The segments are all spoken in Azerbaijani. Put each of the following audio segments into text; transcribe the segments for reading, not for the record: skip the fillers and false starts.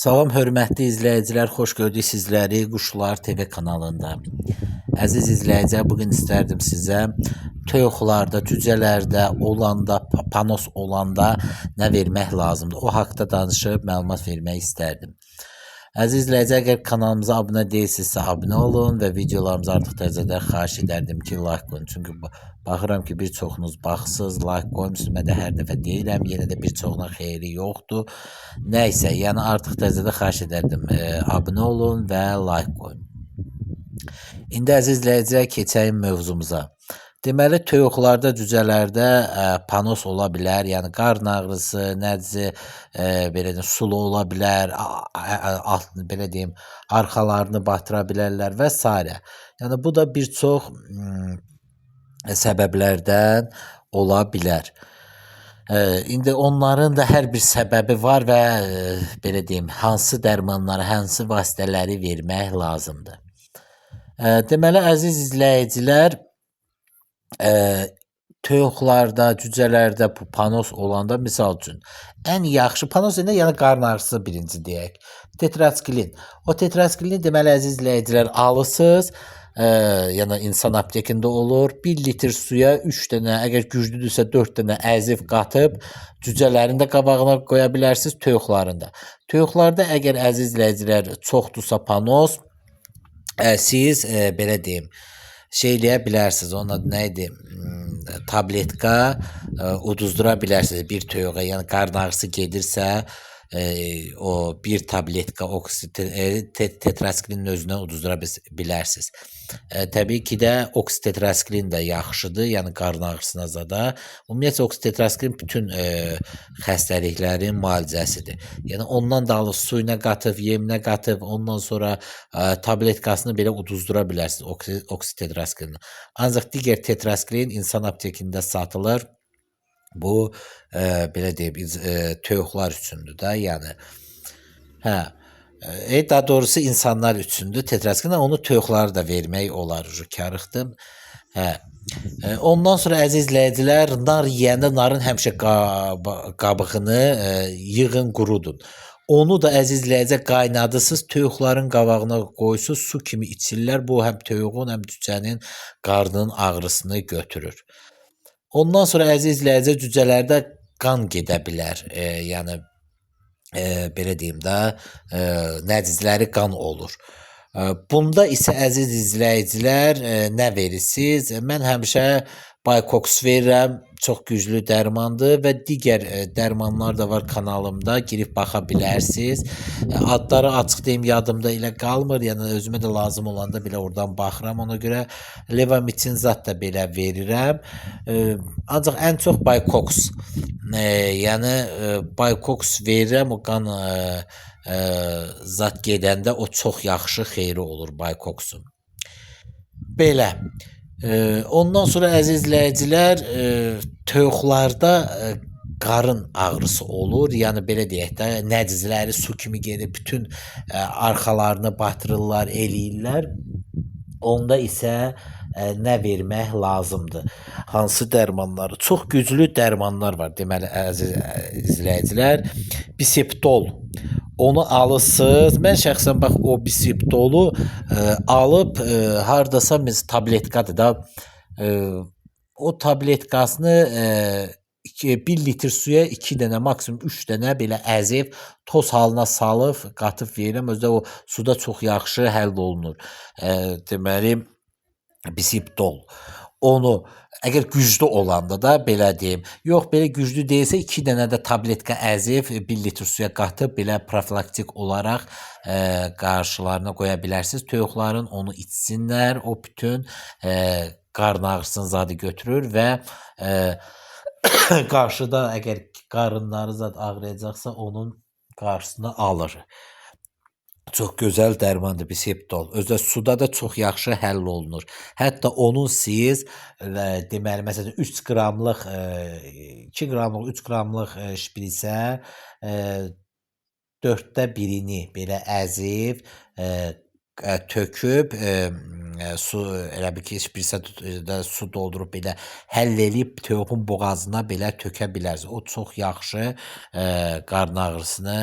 Salam, hörmətli izləyicilər, xoş gördük sizləri Quşlar TV kanalında. Əziz izləyicilər, bugün istərdim sizə toyuqlarda, cücələrdə olanda, panos olanda nə vermək lazımdır? O haqda danışıb məlumat vermək istərdim. Əziz izləyicilər, əgər kanalımıza abunə deyilsinizsə, abunə olun və videolarımıza artıq təcədən xahiş edərdim ki, like qoyun. Çünki baxıram ki, bir çoxunuz baxsız, like qoymusunuz. Mən də hər dəfə deyirəm, yenə də bir çoxuna xeyri yoxdur. Nəysə, yəni artıq təcədən xahiş edərdim, abunə olun və like qoyun. İndi əziz izləyicilər, keçəyim mövzumuza. Deməli, toyuqlarda, cücələrdə panos ola bilər, yəni qarın ağrısı, nəticə belə deyim, sulu ola bilər, belə deyim, arxalarını batıra bilərlər və s. Yəni bu da bir çox səbəblərdən ola bilər. İndi onların da hər bir səbəbi var və belə deyim, hansı dərmanları, hansı vasitələri vermək lazımdır. Deməli, əziz izləyicilər, toyuqlarda, cücələrdə bu panos olanda, misal üçün, ən yaxşı panos ilə, yəni qarın ağrısı birinci deyək. Tetraskilin. O tetraskilini deməli əziz izləyicilər alırsınız, yəni insan aptekində olur. 1 litr suya 3 dənə, əgər güclüdürsə 4 dənə əziv qatıb cücələrin də qabağına qoya bilərsiniz, toyuqların da. Toyuqlarda əgər əziz izləyicilər çoxdursa panos, siz belə deyim, şey eləyə bilərsiniz, onun adı nə idi? Tabletka uduzdura bilərsiniz bir toyuğa. Yəni qarın ağrısı gedirsə, o bir tabletka tetraskilinin özünə uduzdura bilərsiniz. Təbii ki də oksitetraskilin də yaxşıdır, yəni qarın ağrısına zada. Ümumiyyətlə oksitetraskilin bütün xəstəliklərin müalicəsidir. Yəni ondan da alıb suyuna qatıb, yeminə qatıb, ondan sonra tabletkasını belə uduzdura bilərsiniz oksitetraskilini. Ancaq digər tetraskilin insan aptekində satılır. Bu belə deyim, toyuqlar üçündür də, yəni. Daha doğrusu insanlar üçündür tetraskilin, onu toyuqları da vermək olar, karıxdır. Ondan sonra əziz izləyicilər, nar yeyəndə narın həmişə qabığını yığın, qurudun. Onu da əziz izləyicilər qaynadırsınız, toyuqların qabağına qoyursuz, su kimi içirlər. Bu həm toyuğun, həm cücənin qarnının ağrısını götürür. Ondan sonra əziz izləyicilər, cücələrdə qan gedə bilər. Yəni belə deyim də, nəcizləri qan olur. Bunda isə əziz izləyicilər nə verirsiniz? Mən həmişə Baykoks verirəm, çox güclü dərmandır və digər dərmanlar da var kanalımda, girib baxa bilərsiniz. Adları açıq deyim, yadımda elə qalmır, yəni özümə də lazım olanda belə oradan baxıram, ona görə Levamitrin zat da belə verirəm. Ancaq ən çox Baykoks, yəni Baykoks verirəm, o qan zat gedəndə o çox yaxşı xeyri olur Baykoksun. Belə. Ondan sonra əziz izləyicilər, toyuqlarda qarın ağrısı olur. Yəni belə deyək də, nəcizləri su kimi gedir, bütün arxalarını batırırlar, eləyirlər. Onda isə nə vermək lazımdır? Hansı dərmanları? Çox güclü dərmanlar var. Deməli, əziz izləyicilər, Biseptol. Onu alırsınız. Mən şəxsən bax o Biseptolu alıb hardasa tabletkadır da, o tabletkasını 1 litr suya 2 dənə, maksimum 3 dənə belə əziv toz halına salıb, qatıb verirəm. Özdə o suda çox yaxşı həll olunur. Deməli, Biseptol. Onu əgər güclü olanda da belə deyim, yox belə güclü deyilsə 2 dənə də tabletka əziv 1 litr suya qatıb belə profilaktik olaraq qarşılarına qoya bilərsiniz. Toyuqların onu içsinlər, o bütün qarın ağrısını zadı götürür və qarşıda əgər qarınları zad ağrıyacaqsa onun qarşısını alır. Çox gözəl dərmandır Biseptol. Özdə suda da çox yaxşı həll olunur. Hətta onun siz deməli məsələn 3 qramlıq, 2 qramlıq, 3 qramlıq şpritsə 4də birini belə əziv töküb su elə bil ki, heç birsə də su doldurub belə həll eləyib toyuğun boğazına belə tökə bilərsiniz. O çox yaxşı qarın ağrısını,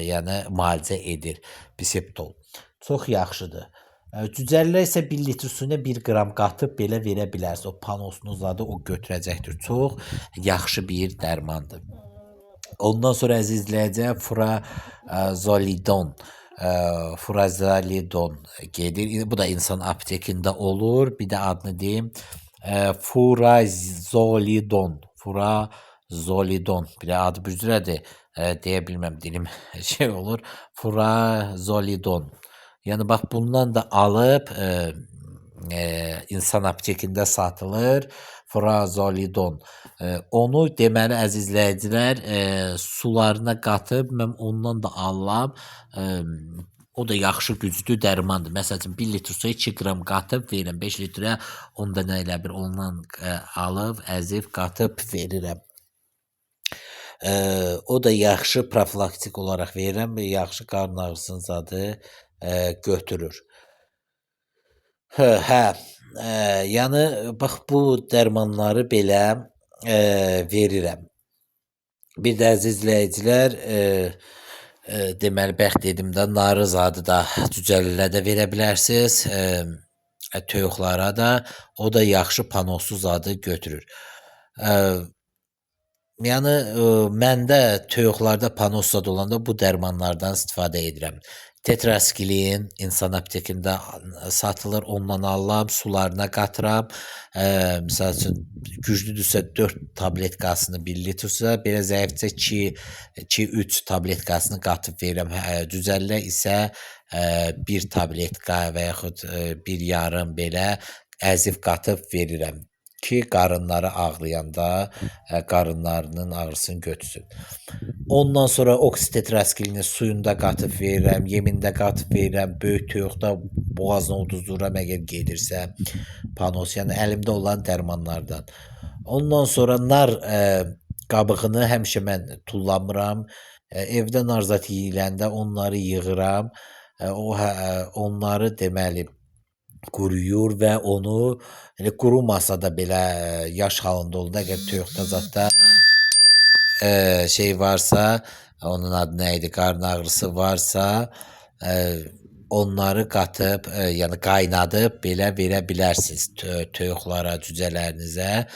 yəni müalicə edir Biseptol. Çox yaxşıdır. Cücərlər isə 1 litr suyuna 1 qram qatıb belə verə bilərsiniz. O panosunu zadı o götürəcəkdir. Çox yaxşı bir dərmandır. Ondan sonra əziz izləyicilər Furazolidon gedir. Bu da insan aptekində olur. Bir də adını deyim. Furazolidon. Bir də adı büzrədir. Deyə bilməm, dilim şey olur. Furazolidon. Yəni bax bundan da alıb insan aptekində satılır. Furazolidon. Onu deməli əziz izləyicilər sularına qatıb mən ondan da alıram. O da yaxşı güclü dərmandır. Məsələn 1 litr suya 2 qram qatıb verirəm. 5 litrə onda nə elə bir ondan alıb əzib qatıb verirəm. O da yaxşı profilaktik olaraq verirəm və yaxşı qarın ağrısını zadı götürür. Yəni bax bu dərmanları belə verirəm. Bir də əziz izləyicilər deməli bəxt dedim də narı zadı da cücəlilərə də verə bilərsiniz. Toyuqlara da o da yaxşı panosuz zadı götürür. Yəni məndə toyuqlarda panos zad olanda bu dərmanlardan istifadə edirəm. Tetraskilin insan aptekində satılır, ondan alıram, sularına qatıram. Məsəl üçün güclüdürsə 4 tabletkasını 1 litr suya, belə zəifsə 2-3 tabletkasını qatıb verirəm. Cücərlər isə 1 tabletka və yaxud 1 yarım belə əzib qatıb verirəm ki, qarınları ağrıyanda qarınlarının ağrısını götürsün. Ondan sonra oksitetraskilini suyunda qatıb verirəm, yemində qatıb verirəm, böyük toyuqda boğazına uduzdururam əgər gedirsə panos, yəni əlimdə olan dərmanlardan. Ondan sonra nar qabığını həmişə mən tullamıram. Evdə nar zat yeyiləndə onları yığıram. Onları deməli quruyur və onu elə qurumasa da belə yaş halında olanda əgər toyuqda zətdə şey varsa, onun adı nə idi, qarın ağrısı varsa, onları qatıb, yəni qaynadıb belə verə bilərsiniz toyuqlara, cücələrinizə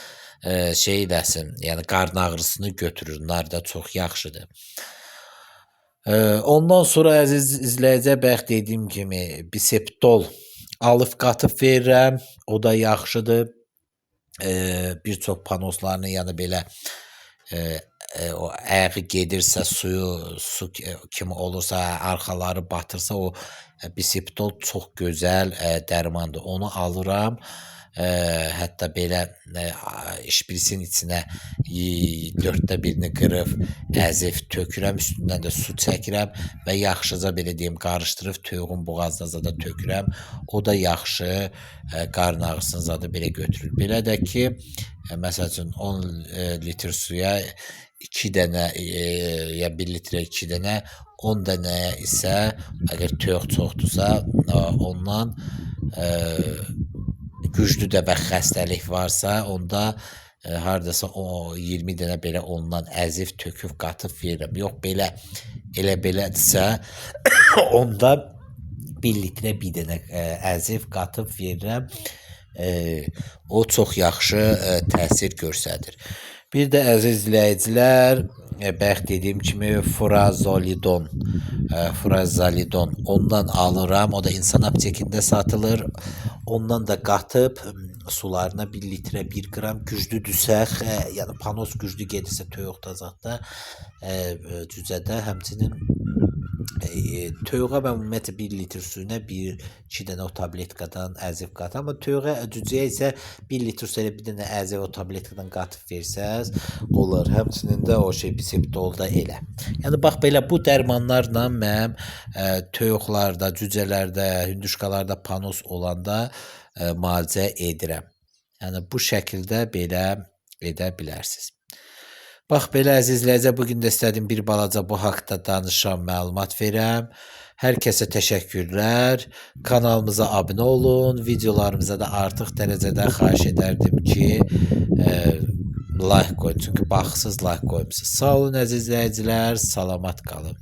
şey eləsin, yəni qarın ağrısını götürür. Nar da çox yaxşıdır. Ondan sonra əziz izləyicilər bəxt dediyim kimi Biseptol alıb qatıb verirəm. O da yaxşıdır. Bir çox panoslarını yəni belə o ayağı gedirsə, su kimi olursa, arxaları batırsa o Biseptol çox gözəl dərmandır. Onu alıram. Hətta belə şprisin içinə 4də birini qırıb əzib tökürəm, üstündən də su çəkirəm və yaxşıca belə deyim qarışdırıb toyuğun boğazına zada tökürəm. O da yaxşı qarın ağrısını zada belə götürür. Belə də ki, məsəl üçün 10 litr suya 2 dənə ya 1 litrə 2 dənə, 10 dənə isə əgər toyuq çoxdursa ondan güclü də və xəstəlik varsa, onda hardasa 20 dənə belə ondan əzif töküb qatıb verirəm. Yox belə elə belədirsə onda 1 litrə 1 dənə əzif qatıb verirəm. O çox yaxşı təsir göstərir. Bir də əziz izləyicilər, bəxt dediyim kimi Furazolidon ondan alıram. O da insan aptekində satılır. Ondan da qatıb sularına 1 litrə 1 qram güclüdürsə, yəni panos güclü gedirsə toyuqda zətdə cücədə, həmçinin toyuğa mən ümumiyyətlə 1 litr suyuna 1-2 dənə o tabletkadan əzib qat. Amma toyuğa, cücəyə isə 1 litr suyuna 1 dənə əzib o tabletkadan qatıb versəz olur. Həmçinin də o şey Biseptolda elə. Yəni bax belə bu dərmanlarla mən toyuqlarda, cücələrdə, hündüşkalarda panos olanda müalicə edirəm. Yəni bu şəkildə belə edə bilərsiniz. Bax belə əziz izləyicilər, bu gün də istədim bir balaca bu haqqda danışam, məlumat verəm. Hər kəsə təşəkkürlər. Kanalımıza abunə olun. Videolarımıza da artıq dərəcədə xahiş edərdim ki, like qoyun. Çünki baxsız like qoymusunuz. Sağ olun əziz izləyicilər, salamat qalın.